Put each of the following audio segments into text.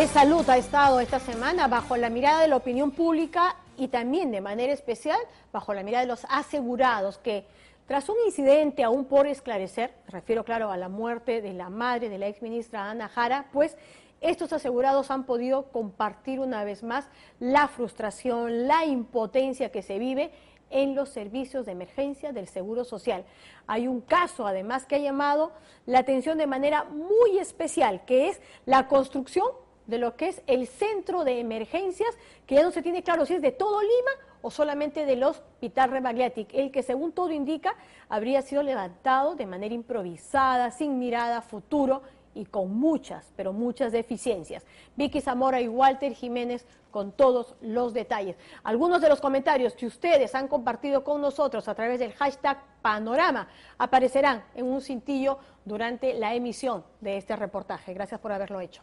Salud ha estado esta semana bajo la mirada de la opinión pública y también de manera especial bajo la mirada de los asegurados que tras un incidente aún por esclarecer, me refiero claro a la muerte de la madre de la exministra Ana Jara, pues estos asegurados han podido compartir una vez más la frustración, la impotencia que se vive en los servicios de emergencia del Seguro Social. Hay un caso además que ha llamado la atención de manera muy especial, que es la construcción de lo que es el centro de emergencias, que ya no se tiene claro si es de todo Lima o solamente del Hospital Rebagliati, el que según todo indica habría sido levantado de manera improvisada, sin mirada a futuro y con muchas, pero muchas deficiencias. Vicky Zamora y Walter Jiménez con todos los detalles. Algunos de los comentarios que ustedes han compartido con nosotros a través del hashtag Panorama aparecerán en un cintillo durante la emisión de este reportaje. Gracias por haberlo hecho.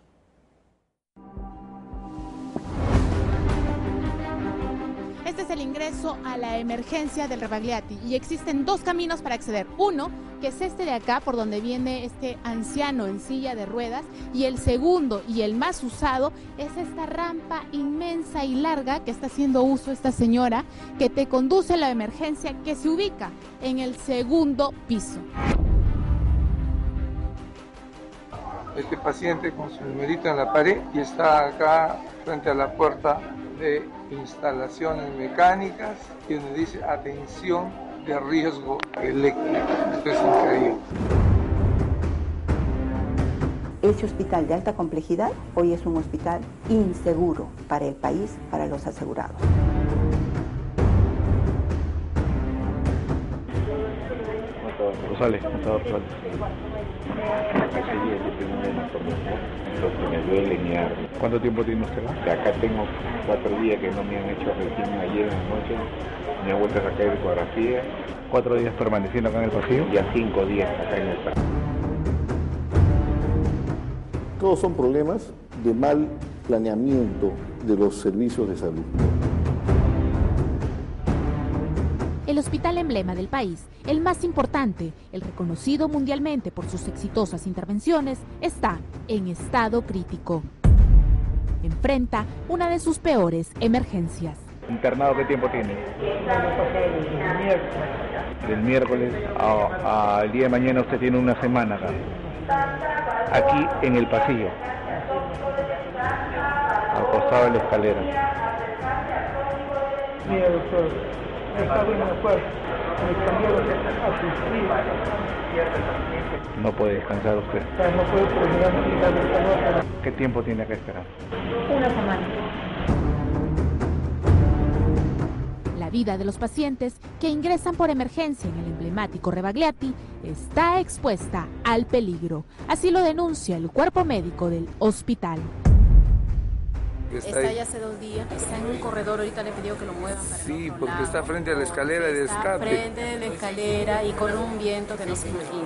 Este es el ingreso a la emergencia del Rebagliati y existen dos caminos para acceder. Uno, que es este de acá, por donde viene este anciano en silla de ruedas, y el segundo y el más usado es esta rampa inmensa y larga que está haciendo uso esta señora, que te conduce a la emergencia que se ubica en el segundo piso. Este paciente con su numerito en la pared y está acá frente a la puerta de instalaciones mecánicas y donde dice atención de riesgo eléctrico. Esto es increíble. Este hospital de alta complejidad hoy es un hospital inseguro para el país, para los asegurados. Rosales, contador Rosales. Lo que me duele mi arma. ¿Cuánto tiempo tiene usted? De acá tengo 4 días que no me han hecho recién ayer en la noche. Me ha vuelto a sacar ecografía. 4 días permaneciendo acá en el pasillo. Ya 5 días acá en el pasillo. Todos son problemas de mal planeamiento de los servicios de salud. El hospital emblema del país, el más importante, el reconocido mundialmente por sus exitosas intervenciones, está en estado crítico. Enfrenta una de sus peores emergencias. ¿Internado qué tiempo tiene? Del miércoles al día de mañana usted tiene una semana acá. Aquí en el pasillo, al costado de la escalera. Mira, doctor, está bien fuerte. Me cambiaron de No puede descansar usted. No puede terminar. ¿Qué tiempo tiene que esperar? Una semana. La vida de los pacientes que ingresan por emergencia en el emblemático Rebagliati está expuesta al peligro. Así lo denuncia el cuerpo médico del hospital. Está ahí hace 2 días, está en un corredor, ahorita le he pedido que lo muevan para Sí, el otro porque lado, está frente a la escalera de escape. Está frente de la escalera y con un viento que no se imagina.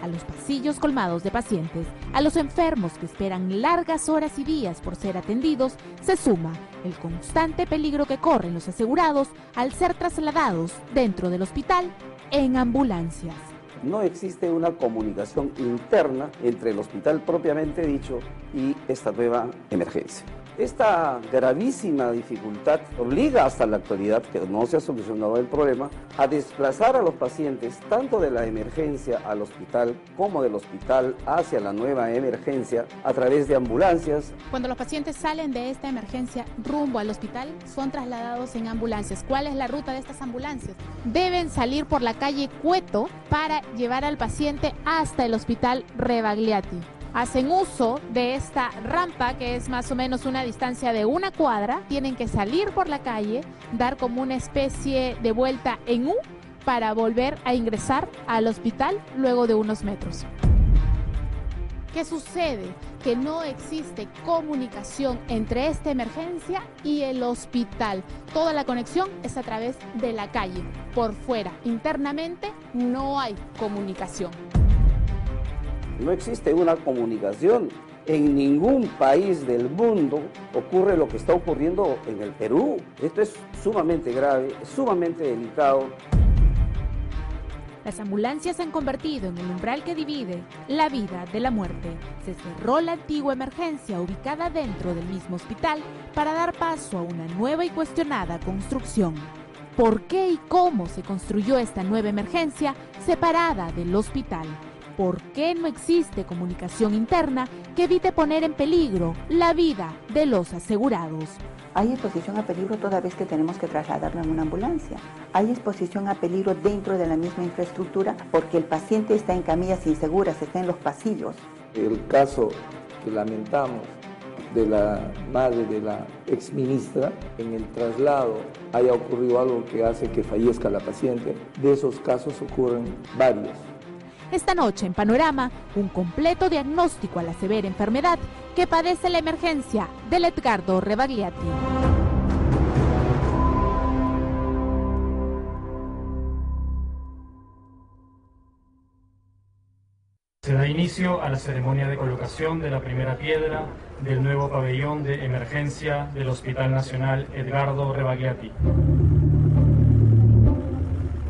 A los pasillos colmados de pacientes, a los enfermos que esperan largas horas y días por ser atendidos, se suma el constante peligro que corren los asegurados al ser trasladados dentro del hospital en ambulancias. No existe una comunicación interna entre el hospital propiamente dicho y esta nueva emergencia. Esta gravísima dificultad obliga hasta la actualidad, que no se ha solucionado el problema, a desplazar a los pacientes tanto de la emergencia al hospital como del hospital hacia la nueva emergencia a través de ambulancias. Cuando los pacientes salen de esta emergencia rumbo al hospital, son trasladados en ambulancias. ¿Cuál es la ruta de estas ambulancias? Deben salir por la calle Cueto para llevar al paciente hasta el hospital Rebagliati. Hacen uso de esta rampa, que es más o menos una distancia de 1 cuadra. Tienen que salir por la calle, dar como una especie de vuelta en U para volver a ingresar al hospital luego de unos metros. ¿Qué sucede? Que no existe comunicación entre esta emergencia y el hospital. Toda la conexión es a través de la calle. Por fuera, internamente, no hay comunicación. No existe una comunicación. En ningún país del mundo ocurre lo que está ocurriendo en el Perú. Esto es sumamente grave, es sumamente delicado. Las ambulancias se han convertido en el umbral que divide la vida de la muerte. Se cerró la antigua emergencia ubicada dentro del mismo hospital para dar paso a una nueva y cuestionada construcción. ¿Por qué y cómo se construyó esta nueva emergencia separada del hospital? ¿Por qué no existe comunicación interna que evite poner en peligro la vida de los asegurados? Hay exposición a peligro toda vez que tenemos que trasladarlo en una ambulancia. Hay exposición a peligro dentro de la misma infraestructura porque el paciente está en camillas inseguras, está en los pasillos. El caso que lamentamos de la madre de la exministra, en el traslado haya ocurrido algo que hace que fallezca la paciente. De esos casos ocurren varios. Esta noche en Panorama, un completo diagnóstico a la severa enfermedad que padece la emergencia del Edgardo Rebagliati. Se da inicio a la ceremonia de colocación de la primera piedra del nuevo pabellón de emergencia del Hospital Nacional Edgardo Rebagliati.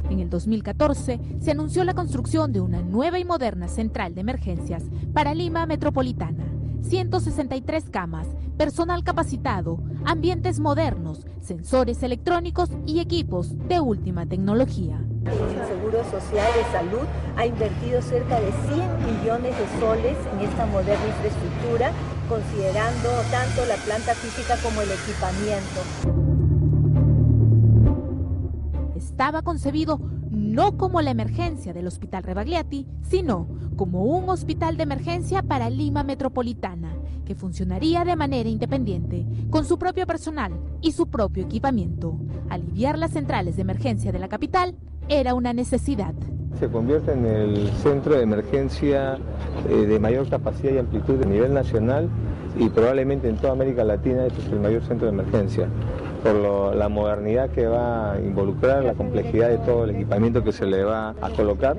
En el 2014 se anunció la construcción de una nueva y moderna central de emergencias para Lima Metropolitana. 163 camas, personal capacitado, ambientes modernos, sensores electrónicos y equipos de última tecnología. El Seguro Social de Salud ha invertido cerca de 100 millones de soles en esta moderna infraestructura, considerando tanto la planta física como el equipamiento. Estaba concebido no como la emergencia del Hospital Rebagliati, sino como un hospital de emergencia para Lima Metropolitana, que funcionaría de manera independiente, con su propio personal y su propio equipamiento. Aliviar las centrales de emergencia de la capital era una necesidad. Se convierte en el centro de emergencia de mayor capacidad y amplitud a nivel nacional y probablemente en toda América Latina este es el mayor centro de emergencia, por la modernidad que va a involucrar, la complejidad de todo el equipamiento que se le va a colocar.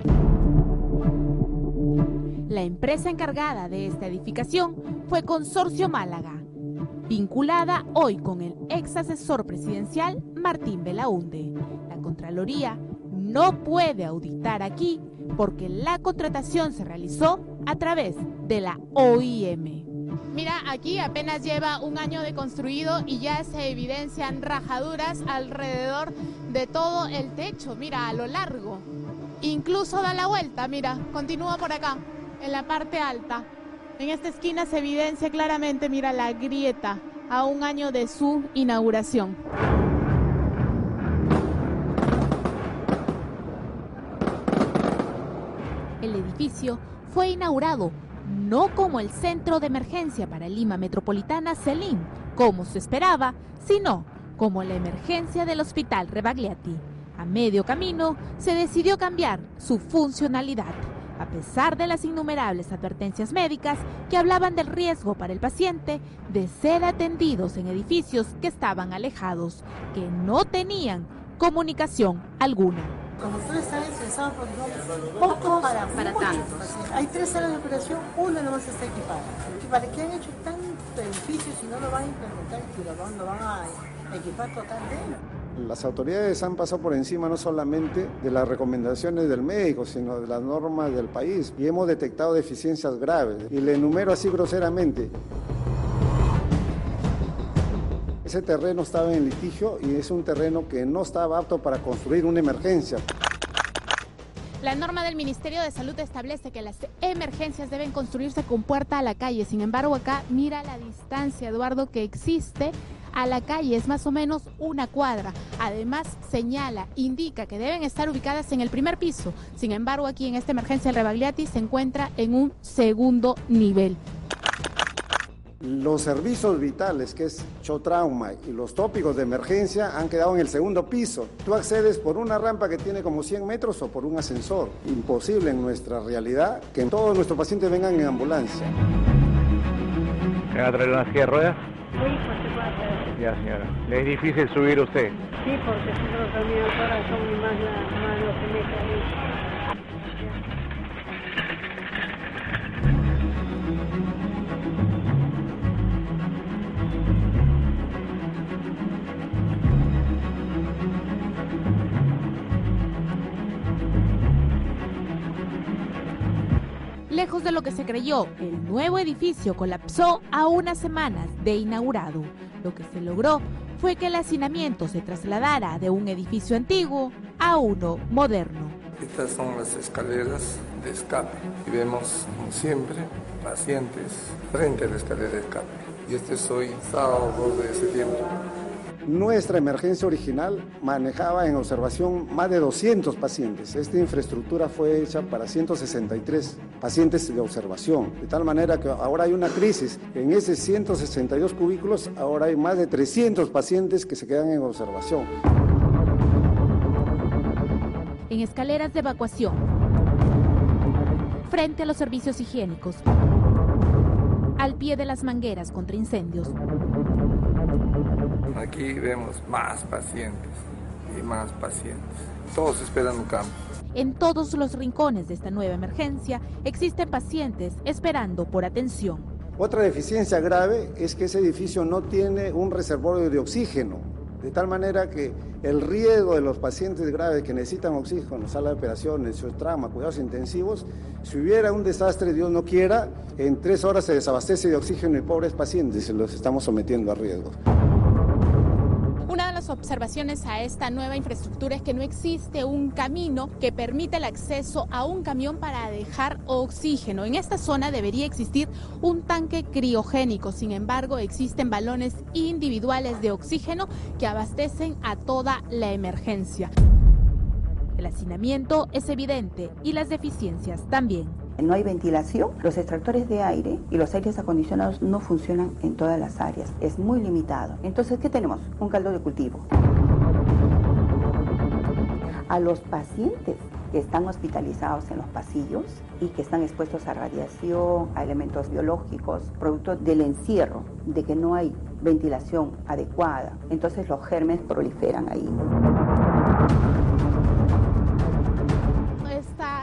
La empresa encargada de esta edificación fue Consorcio Málaga, vinculada hoy con el ex asesor presidencial Martín Belaunde. La Contraloría no puede auditar aquí porque la contratación se realizó a través de la OIM. Mira, aquí apenas lleva un año de construido y ya se evidencian rajaduras alrededor de todo el techo, mira, a lo largo. Incluso da la vuelta, mira, continúa por acá, en la parte alta. En esta esquina se evidencia claramente, mira, la grieta a un año de su inauguración. El edificio fue inaugurado no como el centro de emergencia para Lima Metropolitana CELIM, como se esperaba, sino como la emergencia del Hospital Rebagliati. A medio camino se decidió cambiar su funcionalidad, a pesar de las innumerables advertencias médicas que hablaban del riesgo para el paciente de ser atendidos en edificios que estaban alejados, que no tenían comunicación alguna. Como ustedes saben, se usaban pocos para tantos. Hay 3 salas de operación, una nomás está equipada. ¿Y para qué han hecho tanto edificio si no lo van a implementar y lo van a equipar totalmente? Las autoridades han pasado por encima no solamente de las recomendaciones del médico, sino de las normas del país y hemos detectado deficiencias graves. Y le enumero así groseramente. Ese terreno estaba en litigio y es un terreno que no estaba apto para construir una emergencia. La norma del Ministerio de Salud establece que las emergencias deben construirse con puerta a la calle. Sin embargo, acá mira la distancia, Eduardo, que existe a la calle, es más o menos 1 cuadra. Además, señala, indica que deben estar ubicadas en el primer piso. Sin embargo, aquí en esta emergencia el Rebagliati se encuentra en un segundo nivel. Los servicios vitales, que es chotrauma, y los tópicos de emergencia han quedado en el segundo piso. Tú accedes por una rampa que tiene como 100 metros o por un ascensor. Imposible en nuestra realidad que todos nuestros pacientes vengan en ambulancia. ¿Me va a traer una silla de ruedas? Sí, pues se puede hacer. Ya, señora. ¿Le es difícil subir usted? Sí, porque si no también el corazón y más lo que me cae. Lejos de lo que se creyó, el nuevo edificio colapsó a unas semanas de inaugurado. Lo que se logró fue que el hacinamiento se trasladara de un edificio antiguo a uno moderno. Estas son las escaleras de escape y vemos, como siempre, pacientes frente a la escalera de escape. Y este es hoy, sábado 2 de septiembre. Nuestra emergencia original manejaba en observación más de 200 pacientes. Esta infraestructura fue hecha para 163 pacientes de observación, de tal manera que ahora hay una crisis. En esos 162 cubículos ahora hay más de 300 pacientes que se quedan en observación. En escaleras de evacuación, frente a los servicios higiénicos, al pie de las mangueras contra incendios. Aquí vemos más pacientes y más pacientes. Todos esperan un cambio. En todos los rincones de esta nueva emergencia existen pacientes esperando por atención. Otra deficiencia grave es que ese edificio no tiene un reservorio de oxígeno, de tal manera que el riesgo de los pacientes graves que necesitan oxígeno en la sala de operaciones, trauma, cuidados intensivos, si hubiera un desastre, Dios no quiera, en 3 horas se desabastece de oxígeno y pobres pacientes se los estamos sometiendo a riesgos. Una de las observaciones a esta nueva infraestructura es que no existe un camino que permita el acceso a un camión para dejar oxígeno. En esta zona debería existir un tanque criogénico, sin embargo existen balones individuales de oxígeno que abastecen a toda la emergencia. El hacinamiento es evidente y las deficiencias también. No hay ventilación, los extractores de aire y los aires acondicionados no funcionan en todas las áreas, es muy limitado. Entonces, ¿qué tenemos? Un caldo de cultivo. A los pacientes que están hospitalizados en los pasillos y que están expuestos a radiación, a elementos biológicos, producto del encierro, de que no hay ventilación adecuada, entonces los gérmenes proliferan ahí.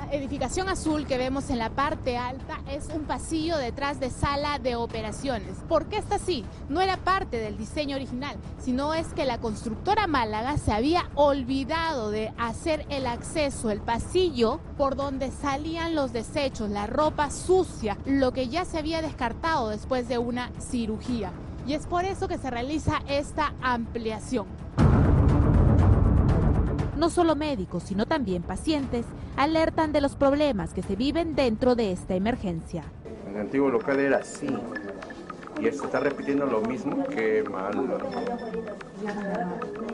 Edificación azul que vemos en la parte alta es un pasillo detrás de sala de operaciones. ¿Por qué está así? No era parte del diseño original, sino es que la constructora Málaga se había olvidado de hacer el acceso, el pasillo por donde salían los desechos, la ropa sucia, lo que ya se había descartado después de una cirugía. Y es por eso que se realiza esta ampliación. No solo médicos, sino también pacientes alertan de los problemas que se viven dentro de esta emergencia. El antiguo local era así y se está repitiendo lo mismo, que mal.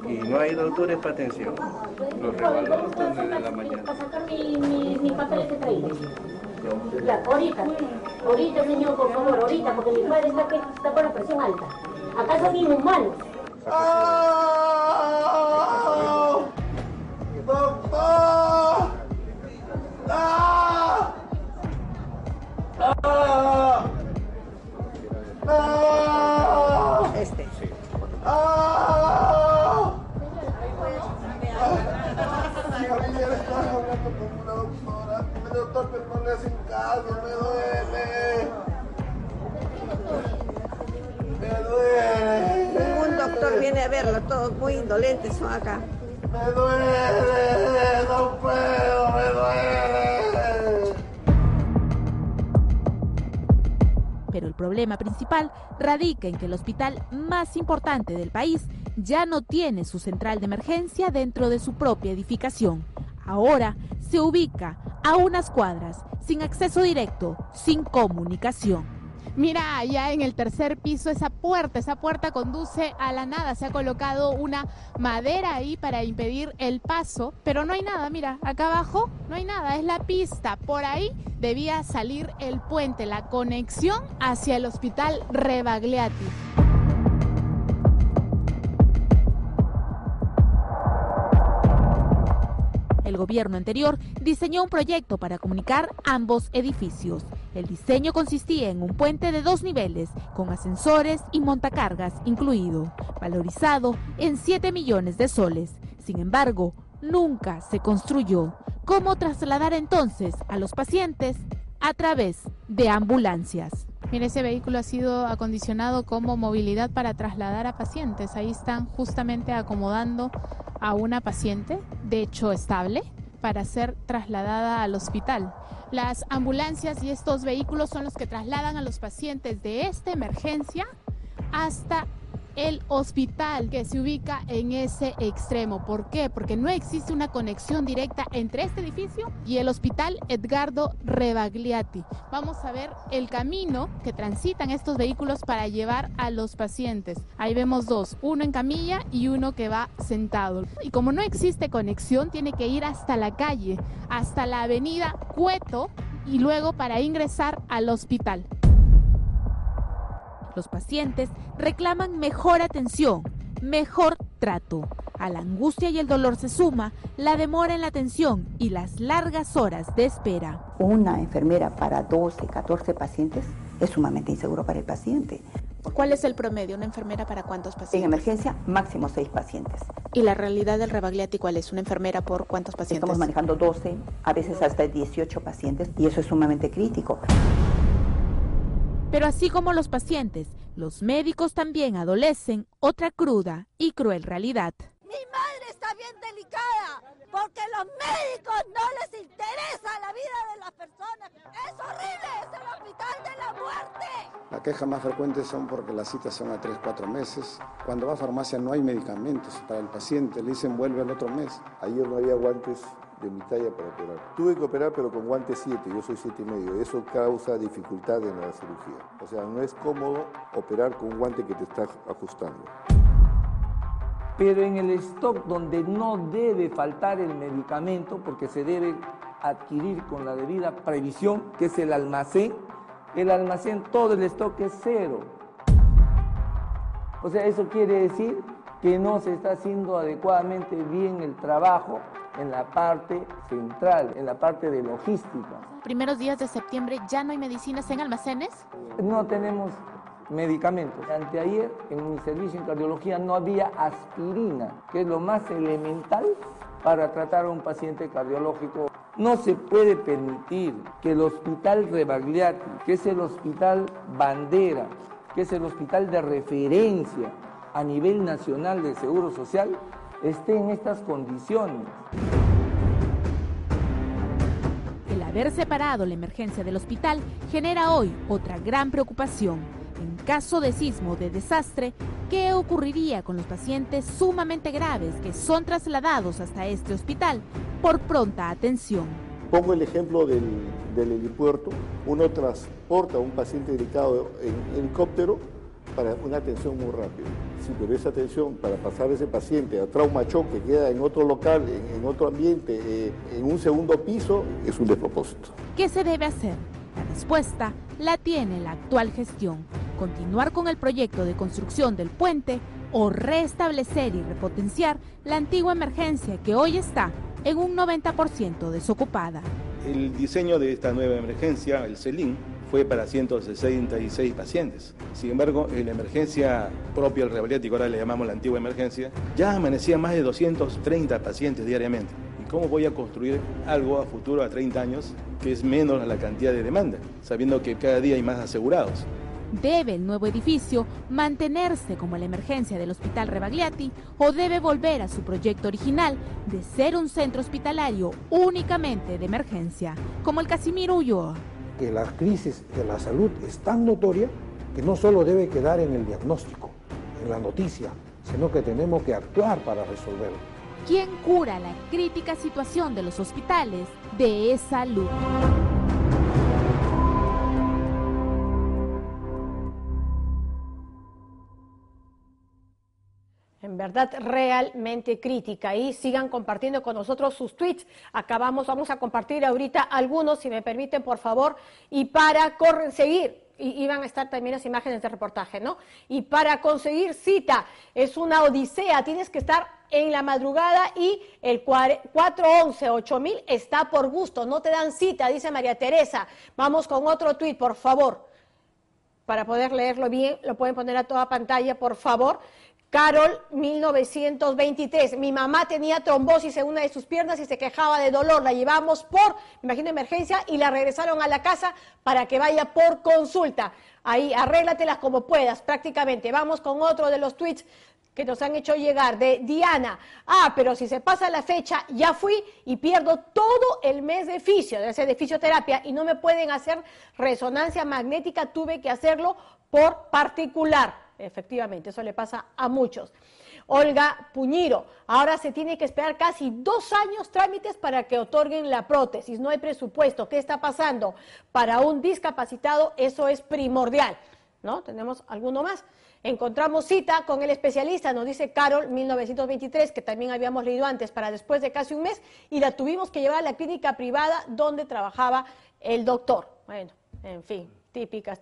Y no hay doctores para atención. Los revalos están desde la mañana. Para sacar mis papeles que traí. Ya, ahorita señor, por favor, ahorita, porque mi padre está con la presión alta. Acá son inhumanos. ¡Doctor! ¡Ah! ¡Ah! ¡Ah! Este. ¡Ah! Ayer estaba hablando con una doctora. Mi doctor, pero no le hacen caso, me duele. Me duele. Ningún doctor viene a verlo, todos muy indolentes son acá. Me duele, no puedo, me duele. Pero el problema principal radica en que el hospital más importante del país ya no tiene su central de emergencia dentro de su propia edificación. Ahora se ubica a unas cuadras, sin acceso directo, sin comunicación. Mira, allá en el tercer piso, esa puerta conduce a la nada. Se ha colocado una madera ahí para impedir el paso, pero no hay nada, mira, acá abajo no hay nada, es la pista. Por ahí debía salir el puente, la conexión hacia el hospital Rebagliati. El gobierno anterior diseñó un proyecto para comunicar ambos edificios. El diseño consistía en un puente de 2 niveles, con ascensores y montacargas incluido, valorizado en 7 millones de soles. Sin embargo, nunca se construyó. ¿Cómo trasladar entonces a los pacientes? A través de ambulancias. Mira, ese vehículo ha sido acondicionado como movilidad para trasladar a pacientes. Ahí están justamente acomodando a una paciente, de hecho estable, para ser trasladada al hospital. Las ambulancias y estos vehículos son los que trasladan a los pacientes de esta emergencia hasta el hospital que se ubica en ese extremo. ¿Por qué? Porque no existe una conexión directa entre este edificio y el hospital Edgardo Rebagliati. Vamos a ver el camino que transitan estos vehículos para llevar a los pacientes. Ahí vemos dos, uno en camilla y uno que va sentado. Y como no existe conexión, tiene que ir hasta la calle, hasta la avenida Cueto y luego para ingresar al hospital. Los pacientes reclaman mejor atención, mejor trato. A la angustia y el dolor se suma la demora en la atención y las largas horas de espera. Una enfermera para 12, 14 pacientes es sumamente inseguro para el paciente. ¿Cuál es el promedio? ¿Una enfermera para cuántos pacientes? En emergencia, máximo 6 pacientes. ¿Y la realidad del Rebagliati cuál es? ¿Una enfermera por cuántos pacientes? Estamos manejando 12, a veces hasta 18 pacientes, y eso es sumamente crítico. Pero así como los pacientes, los médicos también adolecen otra cruda y cruel realidad. Mi madre está bien delicada porque los médicos no les interesa la vida de las personas. Es horrible, es el hospital de la muerte. La queja más frecuente son porque las citas son a 3, 4 meses. Cuando va a farmacia no hay medicamentos para el paciente, le dicen vuelve al otro mes. Ayer no había guantes de mi talla para operar. Tuve que operar pero con guantes 7, yo soy 7,5. Eso causa dificultad en la cirugía. O sea, no es cómodo operar con un guante que te está ajustando. Pero en el stock donde no debe faltar el medicamento, porque se debe adquirir con la debida previsión, que es el almacén, todo el stock es cero. O sea, eso quiere decir que no se está haciendo adecuadamente bien el trabajo en la parte central, en la parte de logística. Primeros días de septiembre, ¿ya no hay medicinas en almacenes? No tenemos medicamentos. Anteayer en mi servicio en cardiología no había aspirina, que es lo más elemental para tratar a un paciente cardiológico. No se puede permitir que el hospital Rebagliati, que es el hospital bandera, que es el hospital de referencia a nivel nacional del Seguro Social, esté en estas condiciones. El haber separado la emergencia del hospital genera hoy otra gran preocupación. En caso de sismo o de desastre, ¿qué ocurriría con los pacientes sumamente graves que son trasladados hasta este hospital por pronta atención? Pongo el ejemplo del helipuerto. Uno transporta a un paciente delicado en helicóptero para una atención muy rápida. Sí, pero esa atención para pasar ese paciente a trauma shock que queda en otro local, en otro ambiente, en un segundo piso, es un despropósito. ¿Qué se debe hacer? La respuesta la tiene la actual gestión. Continuar con el proyecto de construcción del puente o restablecer y repotenciar la antigua emergencia que hoy está en un 90% desocupada. El diseño de esta nueva emergencia, el CELIN, fue para 166 pacientes. Sin embargo, en la emergencia propia del Rebagliati, que ahora le llamamos la antigua emergencia, ya amanecían más de 230 pacientes diariamente. ¿Y cómo voy a construir algo a futuro, a 30 años, que es menos la cantidad de demanda, sabiendo que cada día hay más asegurados? ¿Debe el nuevo edificio mantenerse como la emergencia del Hospital Rebagliati o debe volver a su proyecto original de ser un centro hospitalario únicamente de emergencia, como el Casimiro Ulloa? Que la crisis de la salud es tan notoria que no solo debe quedar en el diagnóstico, en la noticia, sino que tenemos que actuar para resolverlo. ¿Quién cura la crítica situación de los hospitales de salud? En verdad, realmente crítica. Y sigan compartiendo con nosotros sus tweets. Vamos a compartir ahorita algunos, si me permiten, por favor. Y para seguir, y van a estar también las imágenes de reportaje, ¿no? Y para conseguir cita, es una odisea. Tienes que estar en la madrugada y el 411-8000 está por gusto. No te dan cita, dice María Teresa. Vamos con otro tweet, por favor. Para poder leerlo bien, lo pueden poner a toda pantalla, por favor. Carol, 1923. Mi mamá tenía trombosis en una de sus piernas y se quejaba de dolor. La llevamos me imagino, emergencia y la regresaron a la casa para que vaya por consulta. Ahí, arréglatelas como puedas, prácticamente. Vamos con otro de los tweets. que nos han hecho llegar de Diana. Pero si se pasa la fecha, ya fui y pierdo todo el mes de fisioterapia y no me pueden hacer resonancia magnética, tuve que hacerlo por particular. Efectivamente, eso le pasa a muchos. Olga Puñiro, ahora se tiene que esperar casi 2 años trámites para que otorguen la prótesis. No hay presupuesto. ¿Qué está pasando? Para un discapacitado eso es primordial, ¿no? ¿Tenemos alguno más? Encontramos cita con el especialista, nos dice Carol, 1923, que también habíamos leído antes, para después de casi un mes, y la tuvimos que llevar a la clínica privada donde trabajaba el doctor. Bueno, en fin, típicas.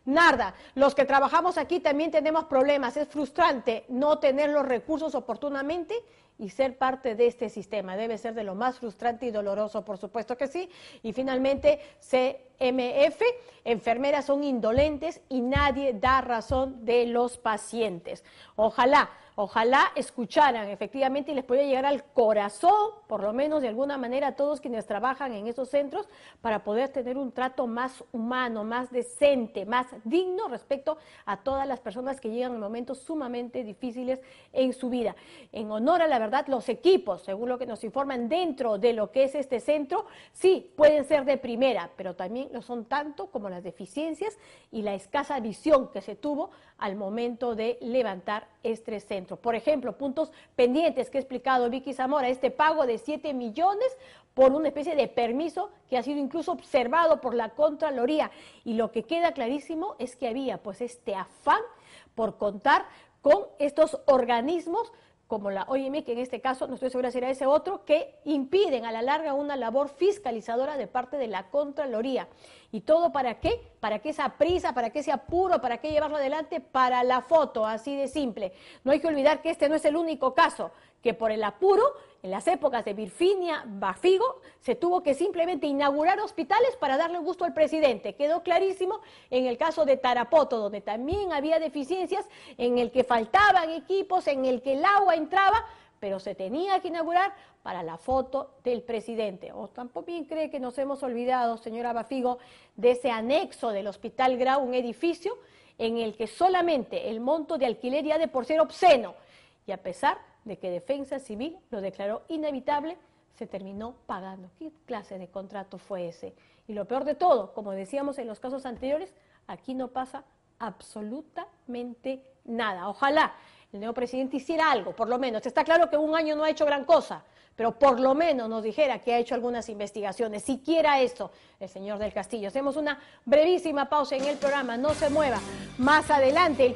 Narda, los que trabajamos aquí también tenemos problemas, es frustrante no tener los recursos oportunamente y ser parte de este sistema. Debe ser de lo más frustrante y doloroso, por supuesto que sí. Y finalmente, CMF, enfermeras son indolentes y nadie da razón de los pacientes. Ojalá escucharan efectivamente y les pueda llegar al corazón, por lo menos de alguna manera, a todos quienes trabajan en esos centros para poder tener un trato más humano, más decente, más digno respecto a todas las personas que llegan en momentos sumamente difíciles en su vida. En honor a la verdad, los equipos, según lo que nos informan dentro de lo que es este centro, sí, pueden ser de primera, pero también lo son tanto como las deficiencias y la escasa visión que se tuvo al momento de levantar este centro. Por ejemplo, puntos pendientes que ha explicado Vicky Zamora, este pago de 7 millones por una especie de permiso que ha sido incluso observado por la Contraloría. Y lo que queda clarísimo es que había pues este afán por contar con estos organismos como la OIM, que en este caso no estoy segura si era ese otro, que impiden a la larga una labor fiscalizadora de parte de la Contraloría. ¿Y todo para qué? ¿Para qué esa prisa? ¿Para qué ese apuro? ¿Para qué llevarlo adelante? Para la foto, así de simple. No hay que olvidar que este no es el único caso, que por el apuro, en las épocas de Virfinia Bafigo, se tuvo que simplemente inaugurar hospitales para darle gusto al presidente. Quedó clarísimo en el caso de Tarapoto, donde también había deficiencias, en el que faltaban equipos, en el que el agua entraba, pero se tenía que inaugurar para la foto del presidente. O tampoco bien cree que nos hemos olvidado, señora Bafigo, de ese anexo del Hospital Grau, un edificio en el que solamente el monto de alquiler ya de por ser obsceno, y a pesar de que Defensa Civil lo declaró inevitable, se terminó pagando. ¿Qué clase de contrato fue ese? Y lo peor de todo, como decíamos en los casos anteriores, aquí no pasa absolutamente nada. Ojalá el nuevo presidente hiciera algo, por lo menos. Está claro que un año no ha hecho gran cosa, pero por lo menos nos dijera que ha hecho algunas investigaciones, siquiera eso, el señor del Castillo. Hacemos una brevísima pausa en el programa, no se mueva. Más adelante,